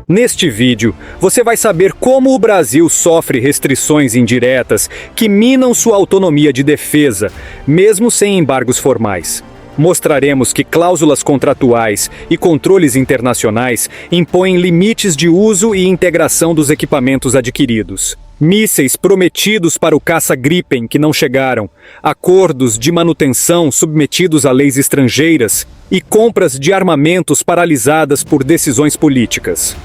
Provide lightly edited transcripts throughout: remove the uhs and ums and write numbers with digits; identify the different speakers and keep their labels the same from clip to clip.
Speaker 1: Neste vídeo, você vai saber como o Brasil sofre restrições indiretas que minam sua autonomia de defesa, mesmo sem embargos formais. Mostraremos que cláusulas contratuais e controles internacionais impõem limites de uso e integração dos equipamentos adquiridos. Mísseis prometidos para o caça Gripen que não chegaram, acordos de manutenção submetidos a leis estrangeiras e compras de armamentos paralisadas por decisões políticas.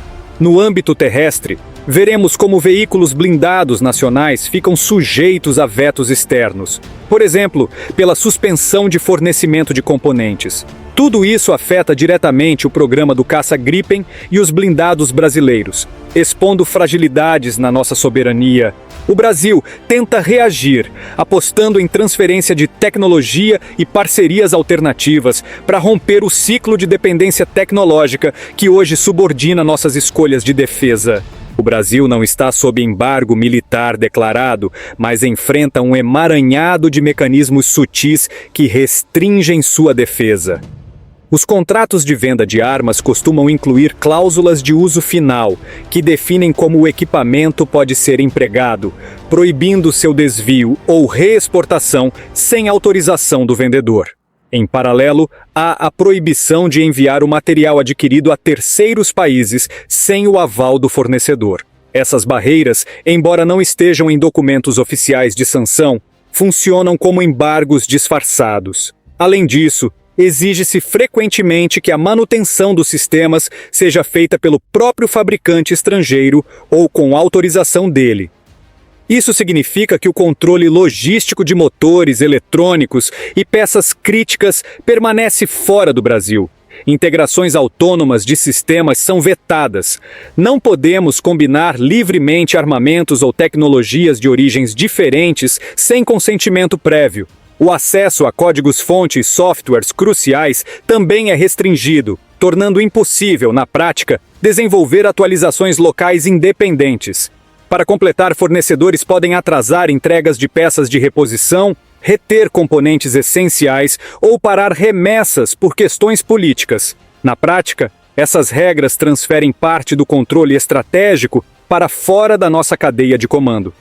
Speaker 1: No âmbito terrestre, veremos como veículos blindados nacionais ficam sujeitos a vetos externos, por exemplo, pela suspensão de fornecimento de componentes. Tudo isso afeta diretamente o programa do caça Gripen e os blindados brasileiros, expondo fragilidades na nossa soberania. O Brasil tenta reagir, apostando em transferência de tecnologia e parcerias alternativas para romper o ciclo de dependência tecnológica que hoje subordina nossas escolhas de defesa. O Brasil não está sob embargo militar declarado, mas enfrenta um emaranhado de mecanismos sutis que restringem sua defesa. Os contratos de venda de armas costumam incluir cláusulas de uso final, que definem como o equipamento pode ser empregado, proibindo seu desvio ou reexportação sem autorização do vendedor. Em paralelo, há a proibição de enviar o material adquirido a terceiros países sem o aval do fornecedor. Essas barreiras, embora não estejam em documentos oficiais de sanção, funcionam como embargos disfarçados. Além disso, exige-se frequentemente que a manutenção dos sistemas seja feita pelo próprio fabricante estrangeiro ou com autorização dele. Isso significa que o controle logístico de motores, eletrônicos e peças críticas permanece fora do Brasil. Integrações autônomas de sistemas são vetadas. Não podemos combinar livremente armamentos ou tecnologias de origens diferentes sem consentimento prévio. O acesso a códigos-fonte e softwares cruciais também é restringido, tornando impossível, na prática, desenvolver atualizações locais independentes. Para completar, fornecedores podem atrasar entregas de peças de reposição, reter componentes essenciais ou parar remessas por questões políticas. Na prática, essas regras transferem parte do controle estratégico para fora da nossa cadeia de comando.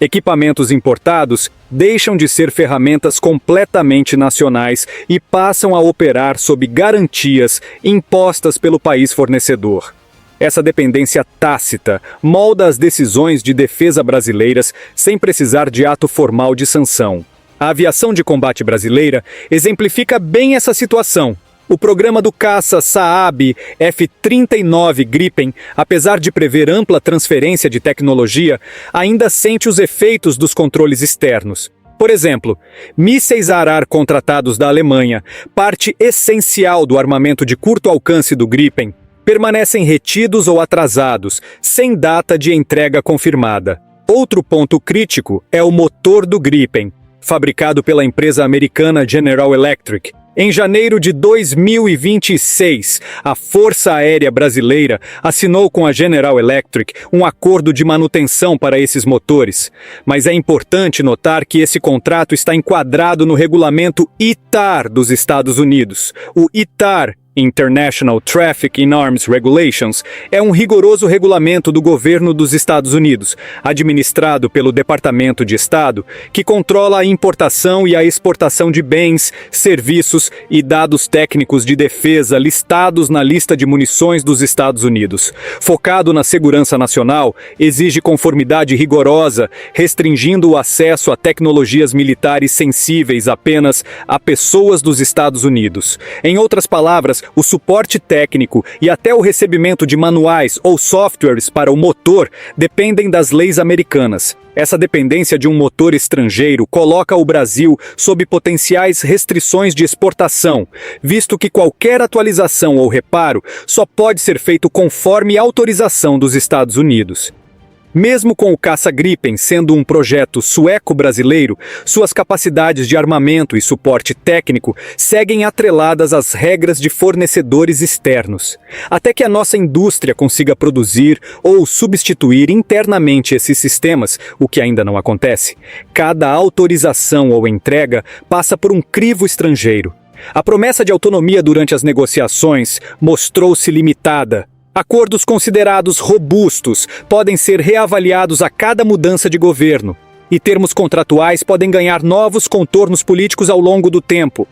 Speaker 1: Equipamentos importados deixam de ser ferramentas completamente nacionais e passam a operar sob garantias impostas pelo país fornecedor. Essa dependência tácita molda as decisões de defesa brasileiras sem precisar de ato formal de sanção. A aviação de combate brasileira exemplifica bem essa situação. O programa do caça Saab F-39 Gripen, apesar de prever ampla transferência de tecnologia, ainda sente os efeitos dos controles externos. Por exemplo, mísseis Arar contratados da Alemanha, parte essencial do armamento de curto alcance do Gripen, permanecem retidos ou atrasados, sem data de entrega confirmada. Outro ponto crítico é o motor do Gripen, fabricado pela empresa americana General Electric. Em janeiro de 2026, a Força Aérea Brasileira assinou com a General Electric um acordo de manutenção para esses motores. Mas é importante notar que esse contrato está enquadrado no regulamento ITAR dos Estados Unidos. O ITAR, International Traffic in Arms Regulations, é um rigoroso regulamento do governo dos Estados Unidos, administrado pelo Departamento de Estado, que controla a importação e a exportação de bens, serviços e dados técnicos de defesa listados na lista de munições dos Estados Unidos. Focado na segurança nacional, exige conformidade rigorosa, restringindo o acesso a tecnologias militares sensíveis apenas a pessoas dos Estados Unidos. Em outras palavras, o suporte técnico e até o recebimento de manuais ou softwares para o motor dependem das leis americanas. Essa dependência de um motor estrangeiro coloca o Brasil sob potenciais restrições de exportação, visto que qualquer atualização ou reparo só pode ser feito conforme autorização dos Estados Unidos. Mesmo com o caça Gripen sendo um projeto sueco-brasileiro, suas capacidades de armamento e suporte técnico seguem atreladas às regras de fornecedores externos. Até que a nossa indústria consiga produzir ou substituir internamente esses sistemas, o que ainda não acontece, cada autorização ou entrega passa por um crivo estrangeiro. A promessa de autonomia durante as negociações mostrou-se limitada. Acordos considerados robustos podem ser reavaliados a cada mudança de governo, e termos contratuais podem ganhar novos contornos políticos ao longo do tempo.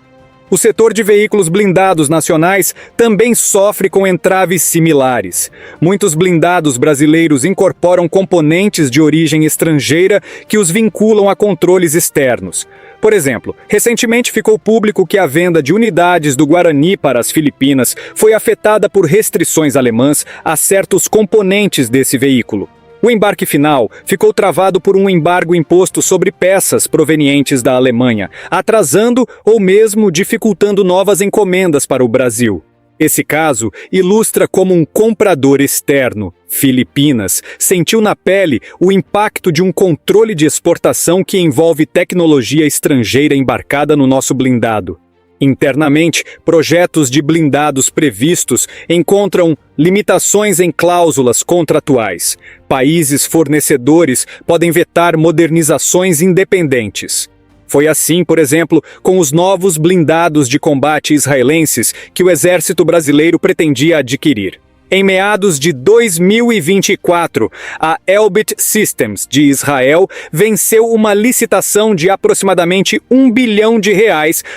Speaker 1: O setor de veículos blindados nacionais também sofre com entraves similares. Muitos blindados brasileiros incorporam componentes de origem estrangeira que os vinculam a controles externos. Por exemplo, recentemente ficou público que a venda de unidades do Guarani para as Filipinas foi afetada por restrições alemãs a certos componentes desse veículo. O embarque final ficou travado por um embargo imposto sobre peças provenientes da Alemanha, atrasando ou mesmo dificultando novas encomendas para o Brasil. Esse caso ilustra como um comprador externo, Filipinas, sentiu na pele o impacto de um controle de exportação que envolve tecnologia estrangeira embarcada no nosso blindado. Internamente, projetos de blindados previstos encontram limitações em cláusulas contratuais. Países fornecedores podem vetar modernizações independentes. Foi assim, por exemplo, com os novos blindados de combate israelenses que o exército brasileiro pretendia adquirir. Em meados de 2024, a Elbit Systems de Israel venceu uma licitação de aproximadamente R$ 1 bilhão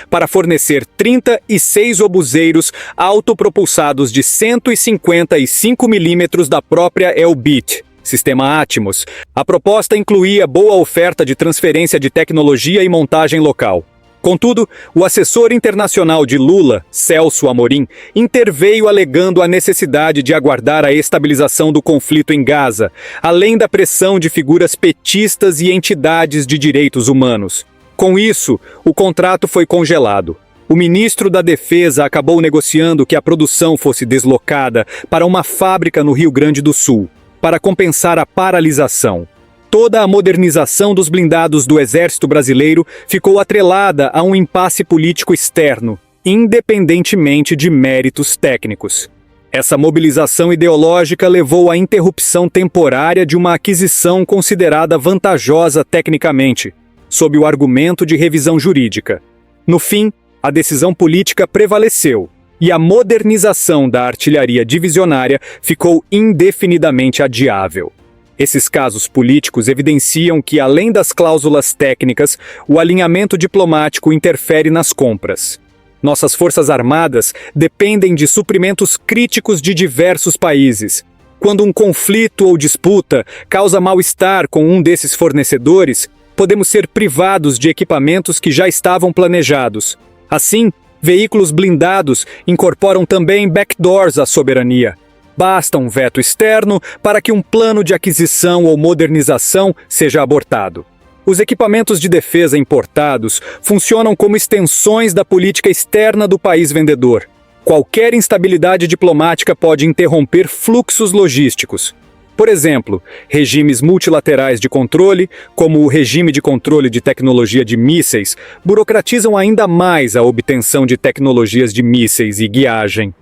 Speaker 1: para fornecer 36 obuseiros autopropulsados de 155 milímetros da própria Elbit, sistema Atmos. A proposta incluía boa oferta de transferência de tecnologia e montagem local. Contudo, o assessor internacional de Lula, Celso Amorim, interveio alegando a necessidade de aguardar a estabilização do conflito em Gaza, além da pressão de figuras petistas e entidades de direitos humanos. Com isso, o contrato foi congelado. O ministro da Defesa acabou negociando que a produção fosse deslocada para uma fábrica no Rio Grande do Sul, para compensar a paralisação. Toda a modernização dos blindados do Exército Brasileiro ficou atrelada a um impasse político externo, independentemente de méritos técnicos. Essa mobilização ideológica levou à interrupção temporária de uma aquisição considerada vantajosa tecnicamente, sob o argumento de revisão jurídica. No fim, a decisão política prevaleceu, e a modernização da artilharia divisionária ficou indefinidamente adiável. Esses casos políticos evidenciam que, além das cláusulas técnicas, o alinhamento diplomático interfere nas compras. Nossas forças armadas dependem de suprimentos críticos de diversos países. Quando um conflito ou disputa causa mal-estar com um desses fornecedores, podemos ser privados de equipamentos que já estavam planejados. Assim, veículos blindados incorporam também backdoors à soberania. Basta um veto externo para que um plano de aquisição ou modernização seja abortado. Os equipamentos de defesa importados funcionam como extensões da política externa do país vendedor. Qualquer instabilidade diplomática pode interromper fluxos logísticos. Por exemplo, regimes multilaterais de controle, como o regime de controle de tecnologia de mísseis, burocratizam ainda mais a obtenção de tecnologias de mísseis e guiagem.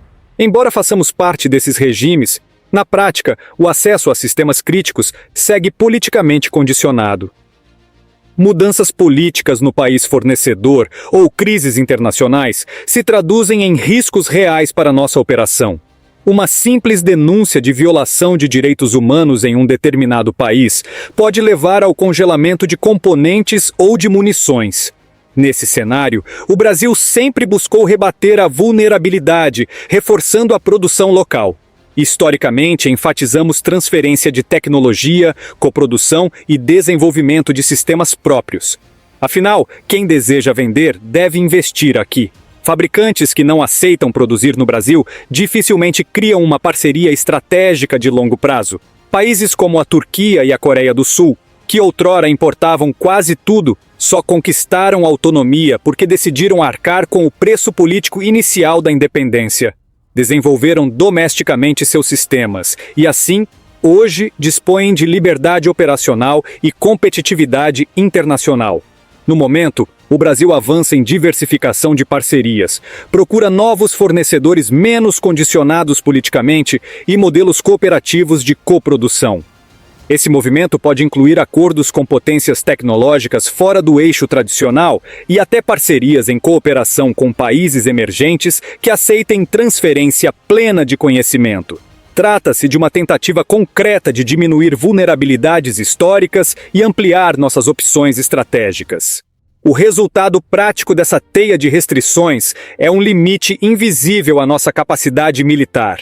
Speaker 1: Embora façamos parte desses regimes, na prática, o acesso a sistemas críticos segue politicamente condicionado. Mudanças políticas no país fornecedor ou crises internacionais se traduzem em riscos reais para nossa operação. Uma simples denúncia de violação de direitos humanos em um determinado país pode levar ao congelamento de componentes ou de munições. Nesse cenário, o Brasil sempre buscou rebater a vulnerabilidade, reforçando a produção local. Historicamente, enfatizamos transferência de tecnologia, coprodução e desenvolvimento de sistemas próprios. Afinal, quem deseja vender deve investir aqui. Fabricantes que não aceitam produzir no Brasil dificilmente criam uma parceria estratégica de longo prazo. Países como a Turquia e a Coreia do Sul, que outrora importavam quase tudo, só conquistaram autonomia porque decidiram arcar com o preço político inicial da independência. Desenvolveram domesticamente seus sistemas e, assim, hoje dispõem de liberdade operacional e competitividade internacional. No momento, o Brasil avança em diversificação de parcerias, procura novos fornecedores menos condicionados politicamente e modelos cooperativos de coprodução. Esse movimento pode incluir acordos com potências tecnológicas fora do eixo tradicional e até parcerias em cooperação com países emergentes que aceitem transferência plena de conhecimento. Trata-se de uma tentativa concreta de diminuir vulnerabilidades históricas e ampliar nossas opções estratégicas. O resultado prático dessa teia de restrições é um limite invisível à nossa capacidade militar.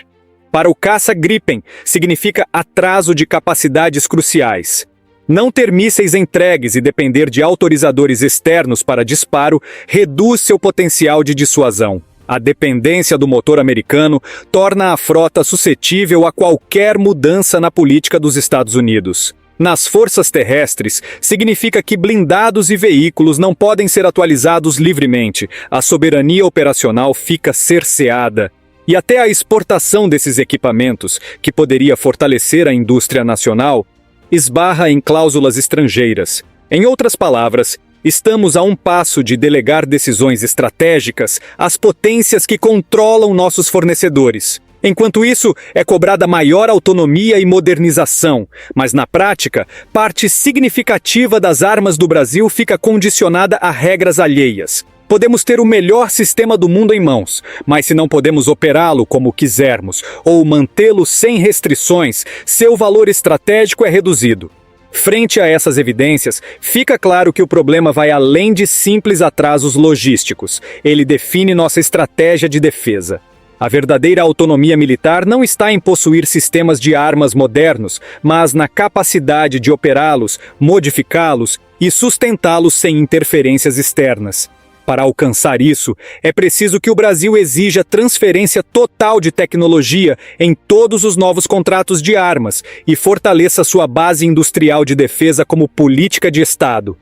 Speaker 1: Para o caça Gripen, significa atraso de capacidades cruciais. Não ter mísseis entregues e depender de autorizadores externos para disparo reduz seu potencial de dissuasão. A dependência do motor americano torna a frota suscetível a qualquer mudança na política dos Estados Unidos. Nas forças terrestres, significa que blindados e veículos não podem ser atualizados livremente. A soberania operacional fica cerceada. E até a exportação desses equipamentos, que poderia fortalecer a indústria nacional, esbarra em cláusulas estrangeiras. Em outras palavras, estamos a um passo de delegar decisões estratégicas às potências que controlam nossos fornecedores. Enquanto isso, é cobrada maior autonomia e modernização, mas na prática, parte significativa das armas do Brasil fica condicionada a regras alheias. Podemos ter o melhor sistema do mundo em mãos, mas se não podemos operá-lo como quisermos ou mantê-lo sem restrições, seu valor estratégico é reduzido. Frente a essas evidências, fica claro que o problema vai além de simples atrasos logísticos. Ele define nossa estratégia de defesa. A verdadeira autonomia militar não está em possuir sistemas de armas modernos, mas na capacidade de operá-los, modificá-los e sustentá-los sem interferências externas. Para alcançar isso, é preciso que o Brasil exija transferência total de tecnologia em todos os novos contratos de armas e fortaleça sua base industrial de defesa como política de Estado.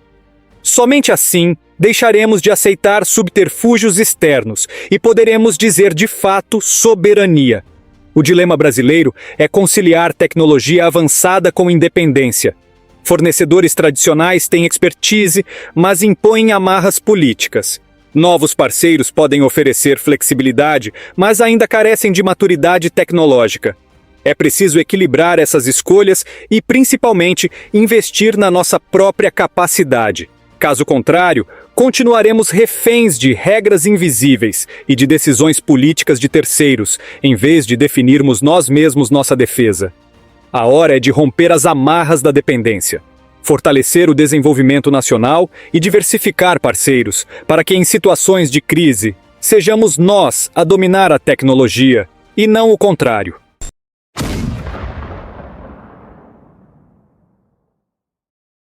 Speaker 1: Somente assim, deixaremos de aceitar subterfúgios externos e poderemos dizer de fato soberania. O dilema brasileiro é conciliar tecnologia avançada com independência. Fornecedores tradicionais têm expertise, mas impõem amarras políticas. Novos parceiros podem oferecer flexibilidade, mas ainda carecem de maturidade tecnológica. É preciso equilibrar essas escolhas e, principalmente, investir na nossa própria capacidade. Caso contrário, continuaremos reféns de regras invisíveis e de decisões políticas de terceiros, em vez de definirmos nós mesmos nossa defesa. A hora é de romper as amarras da dependência, fortalecer o desenvolvimento nacional e diversificar parceiros, para que em situações de crise, sejamos nós a dominar a tecnologia e não o contrário.